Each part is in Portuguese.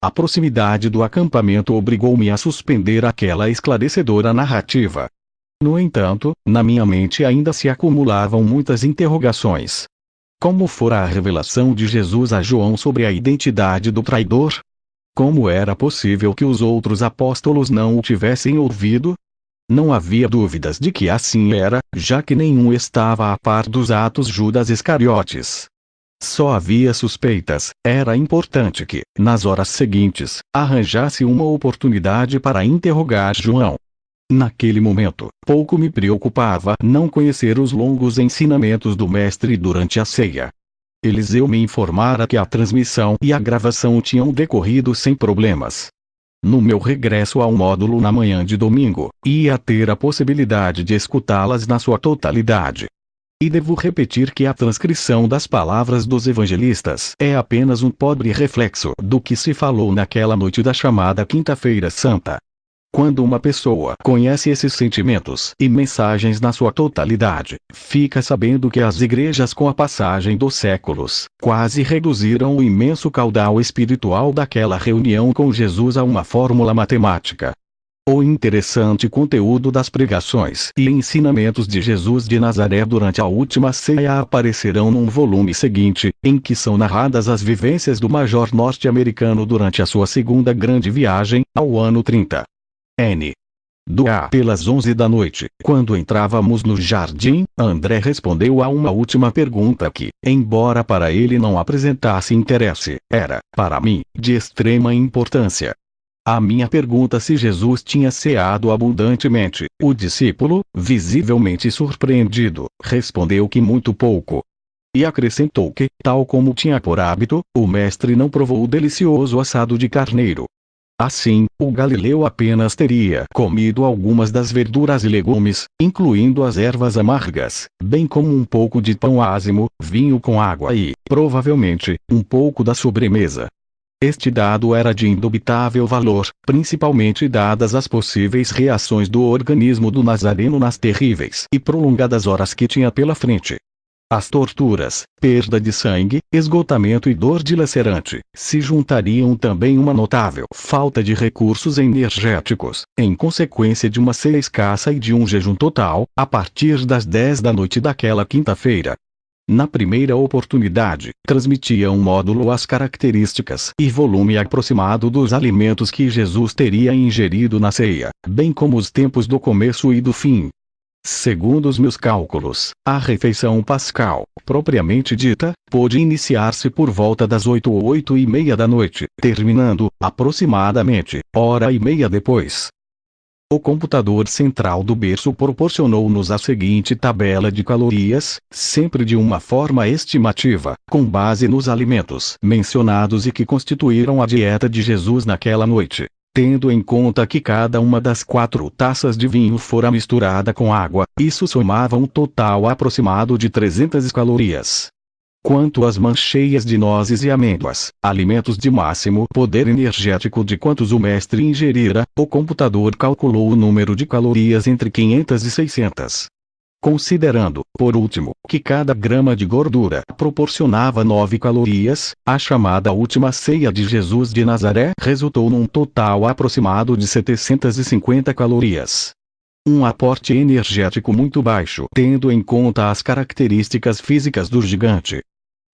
A proximidade do acampamento obrigou-me a suspender aquela esclarecedora narrativa. No entanto, na minha mente ainda se acumulavam muitas interrogações. Como fora a revelação de Jesus a João sobre a identidade do traidor? Como era possível que os outros apóstolos não o tivessem ouvido? Não havia dúvidas de que assim era, já que nenhum estava a par dos atos Judas Iscariotes. Só havia suspeitas. Era importante que, nas horas seguintes, arranjasse uma oportunidade para interrogar João. Naquele momento, pouco me preocupava não conhecer os longos ensinamentos do mestre durante a ceia. Eliseu me informara que a transmissão e a gravação tinham decorrido sem problemas. No meu regresso ao módulo na manhã de domingo, ia ter a possibilidade de escutá-las na sua totalidade. E devo repetir que a transcrição das palavras dos evangelistas é apenas um pobre reflexo do que se falou naquela noite da chamada Quinta-feira Santa. Quando uma pessoa conhece esses sentimentos e mensagens na sua totalidade, fica sabendo que as igrejas com a passagem dos séculos, quase reduziram o imenso caudal espiritual daquela reunião com Jesus a uma fórmula matemática. O interessante conteúdo das pregações e ensinamentos de Jesus de Nazaré durante a última ceia aparecerão num volume seguinte, em que são narradas as vivências do major norte-americano durante a sua segunda grande viagem, ao ano 30. Pelas 11 da noite, quando entrávamos no jardim, André respondeu a uma última pergunta que, embora para ele não apresentasse interesse, era, para mim, de extrema importância. A minha pergunta se Jesus tinha ceado abundantemente, o discípulo, visivelmente surpreendido, respondeu que muito pouco. E acrescentou que, tal como tinha por hábito, o mestre não provou o delicioso assado de carneiro. Assim, o galileu apenas teria comido algumas das verduras e legumes, incluindo as ervas amargas, bem como um pouco de pão ázimo, vinho com água e, provavelmente, um pouco da sobremesa. Este dado era de indubitável valor, principalmente dadas as possíveis reações do organismo do Nazareno nas terríveis e prolongadas horas que tinha pela frente. As torturas, perda de sangue, esgotamento e dor dilacerante, se juntariam também uma notável falta de recursos energéticos, em consequência de uma ceia escassa e de um jejum total, a partir das 10 da noite daquela quinta-feira. Na primeira oportunidade, transmitia um módulo as características e volume aproximado dos alimentos que Jesus teria ingerido na ceia, bem como os tempos do começo e do fim. Segundo os meus cálculos, a refeição pascal, propriamente dita, pôde iniciar-se por volta das 8 ou 8:30 da noite, terminando, aproximadamente, hora e meia depois. O computador central do berço proporcionou-nos a seguinte tabela de calorias, sempre de uma forma estimativa, com base nos alimentos mencionados e que constituíram a dieta de Jesus naquela noite. Tendo em conta que cada uma das 4 taças de vinho fora misturada com água, isso somava um total aproximado de 300 calorias. Quanto às mancheias de nozes e amêndoas, alimentos de máximo poder energético de quantos o mestre ingerira, o computador calculou o número de calorias entre 500 e 600. Considerando, por último, que cada grama de gordura proporcionava 9 calorias, a chamada última ceia de Jesus de Nazaré resultou num total aproximado de 750 calorias. Um aporte energético muito baixo, tendo em conta as características físicas do gigante.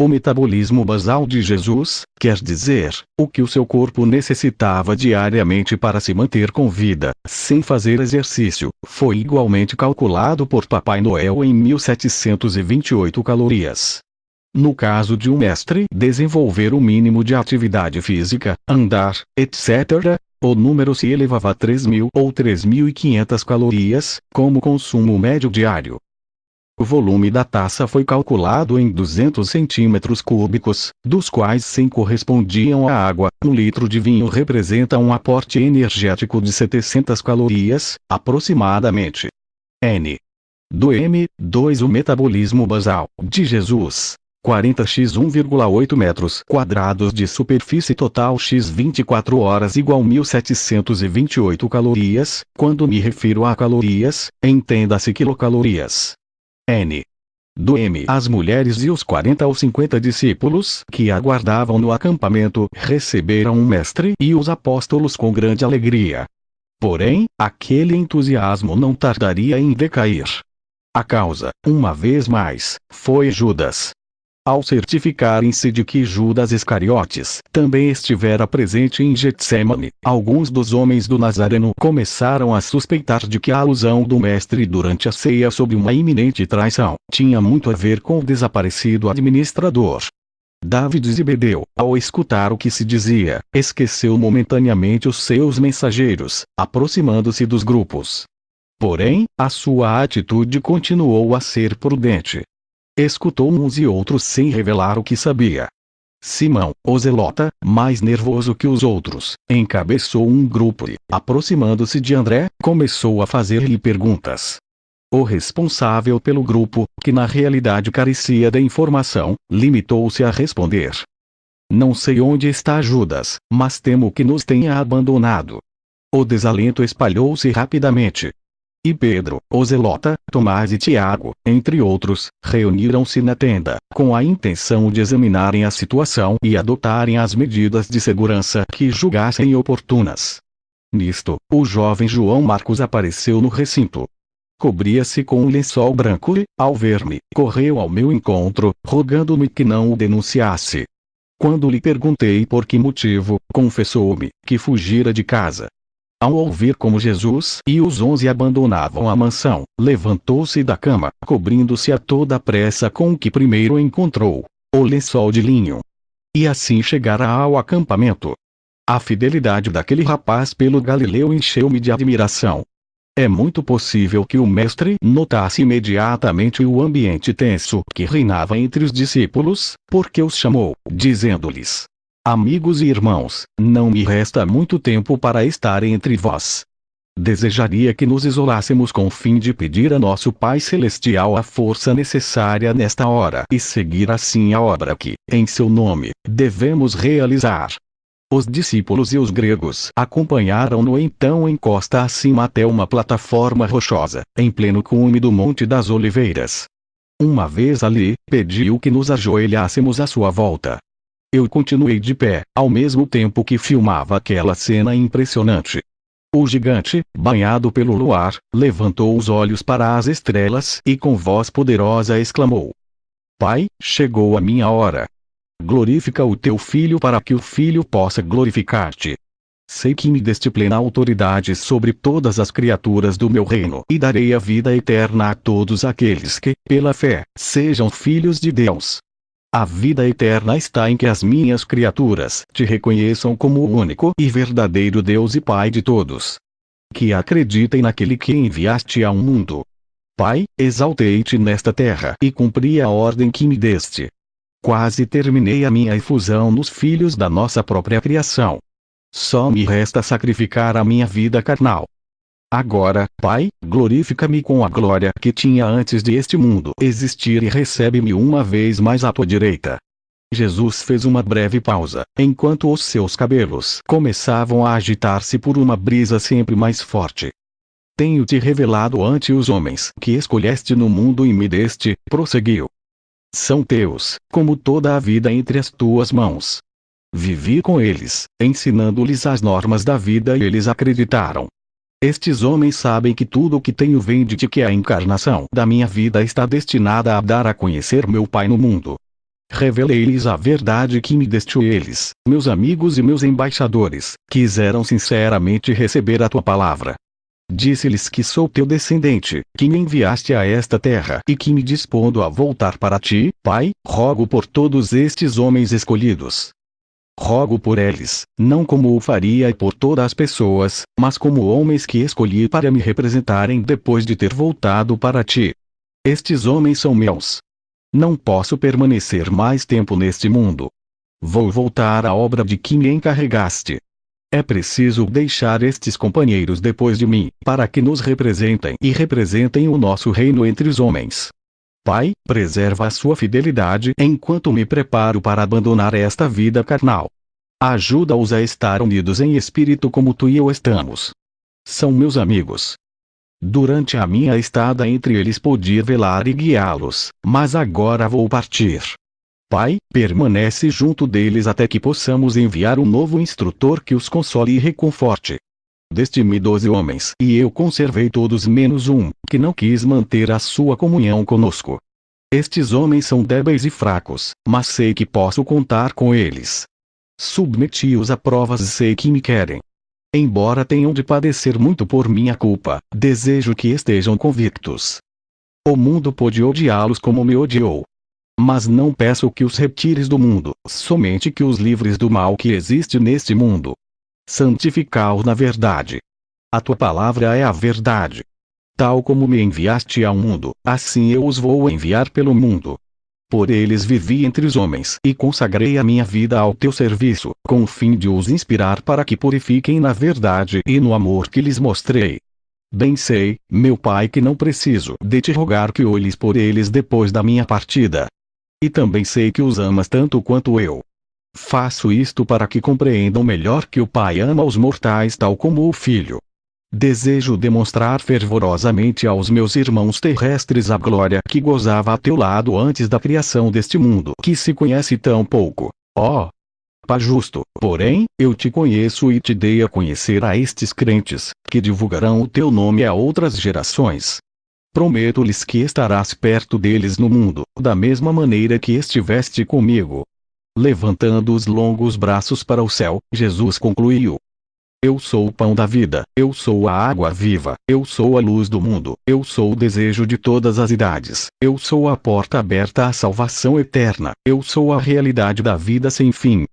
O metabolismo basal de Jesus, quer dizer, o que o seu corpo necessitava diariamente para se manter com vida, sem fazer exercício, foi igualmente calculado por Papai Noel em 1728 calorias. No caso de um mestre desenvolver o mínimo de atividade física, andar, etc., o número se elevava a 3.000 ou 3.500 calorias, como consumo médio diário. O volume da taça foi calculado em 200 centímetros cúbicos, dos quais 100 correspondiam à água. Um litro de vinho representa um aporte energético de 700 calorias, aproximadamente. M2 O metabolismo basal de Jesus. 40x 1,8 metros quadrados de superfície total x 24 horas igual 1728 calorias. Quando me refiro a calorias, entenda-se quilocalorias. do M. As mulheres e os 40 ou 50 discípulos que aguardavam no acampamento receberam o mestre e os apóstolos com grande alegria. Porém, aquele entusiasmo não tardaria em decair. A causa, uma vez mais, foi Judas. Ao certificarem-se de que Judas Iscariotes também estivera presente em Getsemane, alguns dos homens do Nazareno começaram a suspeitar de que a alusão do mestre durante a ceia sobre uma iminente traição tinha muito a ver com o desaparecido administrador. David Zebedeu, ao escutar o que se dizia, esqueceu momentaneamente os seus mensageiros, aproximando-se dos grupos. Porém, a sua atitude continuou a ser prudente. Escutou uns e outros sem revelar o que sabia. Simão, o zelota, mais nervoso que os outros, encabeçou um grupo e, aproximando-se de André, começou a fazer-lhe perguntas. O responsável pelo grupo, que na realidade carecia de informação, limitou-se a responder: "Não sei onde está Judas, mas temo que nos tenha abandonado." O desalento espalhou-se rapidamente. E Pedro, o zelota, Tomás e Tiago, entre outros, reuniram-se na tenda, com a intenção de examinarem a situação e adotarem as medidas de segurança que julgassem oportunas. Nisto, o jovem João Marcos apareceu no recinto. Cobria-se com um lençol branco e, ao ver-me, correu ao meu encontro, rogando-me que não o denunciasse. Quando lhe perguntei por que motivo, confessou-me que fugira de casa. Ao ouvir como Jesus e os 11 abandonavam a mansão, levantou-se da cama, cobrindo-se a toda pressa com o que primeiro encontrou, o lençol de linho. E assim chegara ao acampamento. A fidelidade daquele rapaz pelo Galileu encheu-me de admiração. É muito possível que o mestre notasse imediatamente o ambiente tenso que reinava entre os discípulos, porque os chamou, dizendo-lhes: "Amigos e irmãos, não me resta muito tempo para estar entre vós. Desejaria que nos isolássemos com o fim de pedir a nosso Pai Celestial a força necessária nesta hora e seguir assim a obra que, em seu nome, devemos realizar." Os discípulos e os gregos acompanharam-no então em costa acima até uma plataforma rochosa, em pleno cume do Monte das Oliveiras. Uma vez ali, pediu que nos ajoelhássemos à sua volta. Eu continuei de pé, ao mesmo tempo que filmava aquela cena impressionante. O gigante, banhado pelo luar, levantou os olhos para as estrelas e com voz poderosa exclamou: "Pai, chegou a minha hora. Glorifica o teu filho para que o filho possa glorificar-te. Sei que me deste plena autoridade sobre todas as criaturas do meu reino e darei a vida eterna a todos aqueles que, pela fé, sejam filhos de Deus. A vida eterna está em que as minhas criaturas te reconheçam como o único e verdadeiro Deus e Pai de todos. Que acreditem naquele que enviaste ao mundo. Pai, exaltei-te nesta terra e cumpri a ordem que me deste. Quase terminei a minha efusão nos filhos da nossa própria criação. Só me resta sacrificar a minha vida carnal. Agora, Pai, glorifica-me com a glória que tinha antes de este mundo existir e recebe-me uma vez mais à tua direita." Jesus fez uma breve pausa, enquanto os seus cabelos começavam a agitar-se por uma brisa sempre mais forte. "Tenho-te revelado ante os homens que escolheste no mundo e me deste", prosseguiu. "São teus, como toda a vida entre as tuas mãos. Vivi com eles, ensinando-lhes as normas da vida e eles acreditaram. Estes homens sabem que tudo o que tenho vem de ti, que a encarnação da minha vida está destinada a dar a conhecer meu Pai no mundo. Revelei-lhes a verdade que me deste, eles, meus amigos e meus embaixadores, quiseram sinceramente receber a tua palavra. Disse-lhes que sou teu descendente, que me enviaste a esta terra e que me dispondo a voltar para ti, Pai, rogo por todos estes homens escolhidos. Rogo por eles, não como o faria por todas as pessoas, mas como homens que escolhi para me representarem depois de ter voltado para ti. Estes homens são meus. Não posso permanecer mais tempo neste mundo. Vou voltar à obra de que me encarregaste. É preciso deixar estes companheiros depois de mim, para que nos representem e representem o nosso reino entre os homens. Pai, preserva a sua fidelidade enquanto me preparo para abandonar esta vida carnal. Ajuda-os a estar unidos em espírito como tu e eu estamos. São meus amigos. Durante a minha estada entre eles podia velar e guiá-los, mas agora vou partir. Pai, permanece junto deles até que possamos enviar um novo instrutor que os console e reconforte. Deste-me 12 homens, e eu conservei todos menos um, que não quis manter a sua comunhão conosco. Estes homens são débeis e fracos, mas sei que posso contar com eles. Submeti-os a provas e sei que me querem. Embora tenham de padecer muito por minha culpa, desejo que estejam convictos. O mundo pôde odiá-los como me odiou. Mas não peço que os retires do mundo, somente que os livres do mal que existe neste mundo. Santificai-os na verdade. A tua palavra é a verdade. Tal como me enviaste ao mundo, assim eu os vou enviar pelo mundo. Por eles vivi entre os homens e consagrei a minha vida ao teu serviço, com o fim de os inspirar para que purifiquem na verdade e no amor que lhes mostrei. Bem sei, meu Pai, que não preciso de te rogar que olhes por eles depois da minha partida. E também sei que os amas tanto quanto eu. Faço isto para que compreendam melhor que o Pai ama os mortais tal como o Filho. Desejo demonstrar fervorosamente aos meus irmãos terrestres a glória que gozava a teu lado antes da criação deste mundo que se conhece tão pouco. Ó Pai justo, porém, eu te conheço e te dei a conhecer a estes crentes, que divulgarão o teu nome a outras gerações. Prometo-lhes que estarás perto deles no mundo, da mesma maneira que estiveste comigo. Levantando os longos braços para o céu, Jesus concluiu: Eu sou o pão da vida, eu sou a água viva, eu sou a luz do mundo, eu sou o desejo de todas as idades, eu sou a porta aberta à salvação eterna, eu sou a realidade da vida sem fim.